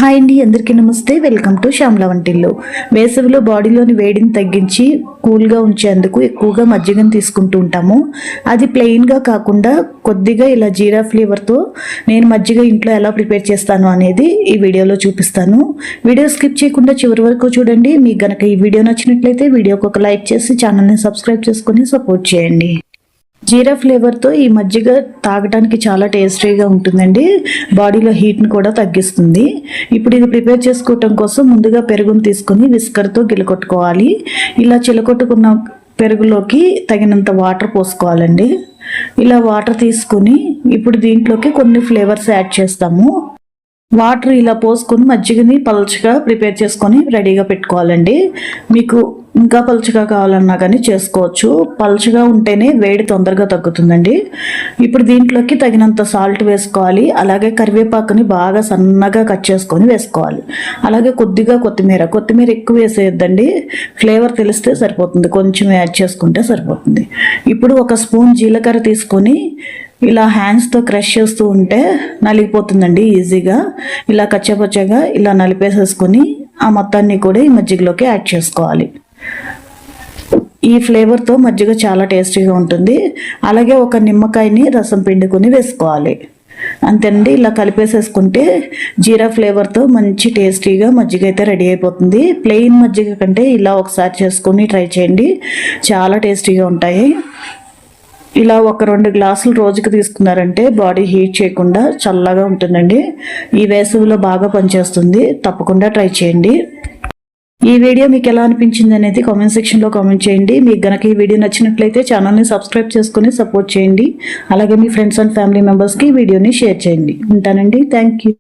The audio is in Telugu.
హాయ్ అండి, అందరికీ నమస్తే. వెల్కమ్ టు శ్యామల వంటిల్లు. వేసవిలో బాడీలోని వేడిని తగ్గించి కూల్గా ఉంచేందుకు ఎక్కువగా మజ్జిగను తీసుకుంటూ ఉంటాము. అది ప్లెయిన్గా కాకుండా కొద్దిగా ఇలా జీరా ఫ్లేవర్తో నేను మజ్జిగ ఇంట్లో ఎలా ప్రిపేర్ చేస్తాను అనేది ఈ వీడియోలో చూపిస్తాను. వీడియో స్కిప్ చేయకుండా చివరి వరకు చూడండి. మీకు గనక ఈ వీడియో నచ్చినట్లయితే వీడియోకి ఒక లైక్ చేసి ఛానల్ని సబ్స్క్రైబ్ చేసుకొని సపోర్ట్ చేయండి. జీరా ఫ్లేవర్తో ఈ మజ్జిగ తాగడానికి చాలా టేస్టీగా ఉంటుందండి. బాడీలో హీట్ని కూడా తగ్గిస్తుంది. ఇప్పుడు ఇది ప్రిపేర్ చేసుకోవటం కోసం ముందుగా పెరుగును తీసుకొని విస్కర్తో గిలకొట్టుకోవాలి. ఇలా చిలకొట్టుకున్న పెరుగులోకి తగినంత వాటర్ పోసుకోవాలండి. ఇలా వాటర్ తీసుకొని ఇప్పుడు దీంట్లోకి కొన్ని ఫ్లేవర్స్ యాడ్ చేస్తాము. వాటర్ ఇలా పోసుకొని మజ్జిగని పలుచగా ప్రిపేర్ చేసుకొని రెడీగా పెట్టుకోవాలండి. మీకు ఇంకా పలుచగా కావాలన్నా కానీ చేసుకోవచ్చు. పలుచగా ఉంటేనే వేడి తొందరగా తగ్గుతుందండి. ఇప్పుడు దీంట్లోకి తగినంత సాల్ట్ వేసుకోవాలి. అలాగే కరివేపాకుని బాగా సన్నగా కట్ చేసుకొని వేసుకోవాలి. అలాగే కొద్దిగా కొత్తిమీర ఎక్కువ వేసేయద్దండి. ఫ్లేవర్ తెలిస్తే సరిపోతుంది, కొంచెం యాడ్ చేసుకుంటే సరిపోతుంది. ఇప్పుడు ఒక స్పూన్ జీలకర్ర తీసుకొని ఇలా హ్యాండ్స్తో క్రష్ చేస్తూ ఉంటే నలిగిపోతుందండి ఈజీగా. ఇలా కచ్చపచ్చగా ఇలా నలిపేసేసుకొని ఆ మొత్తాన్ని కూడా ఈ మజ్జిగలోకి యాడ్ చేసుకోవాలి. ఈ ఫ్లేవర్తో మజ్జిగ చాలా టేస్టీగా ఉంటుంది. అలాగే ఒక నిమ్మకాయని రసం పిండుకొని వేసుకోవాలి. అంతేనండి. ఇలా కలిపేసేసుకుంటే జీరా ఫ్లేవర్తో మంచి టేస్టీగా మజ్జిగ అయితే రెడీ అయిపోతుంది. ప్లెయిన్ మజ్జిగ కంటే ఇలా ఒకసారి చేసుకొని ట్రై చేయండి, చాలా టేస్టీగా ఉంటాయి. ఇలా ఒక 2 గ్లాసులు రోజుకి తీసుకున్నారంటే బాడీ హీట్ చేయకుండా చల్లగా ఉంటుందండి. ఈ వేసవిలో బాగా పనిచేస్తుంది. తప్పకుండా ట్రై చేయండి. ఈ వీడియో మీకు ఎలా అనిపించింది అనేది కామెంట్ సెక్షన్లో కామెంట్ చేయండి. మీకు గనక ఈ వీడియో నచ్చినట్లయితే ఛానల్ని సబ్స్క్రైబ్ చేసుకుని సపోర్ట్ చేయండి. అలాగే మీ ఫ్రెండ్స్ అండ్ ఫ్యామిలీ మెంబర్స్కి ఈ వీడియోని షేర్ చేయండి. ఉంటానండి. Thank you.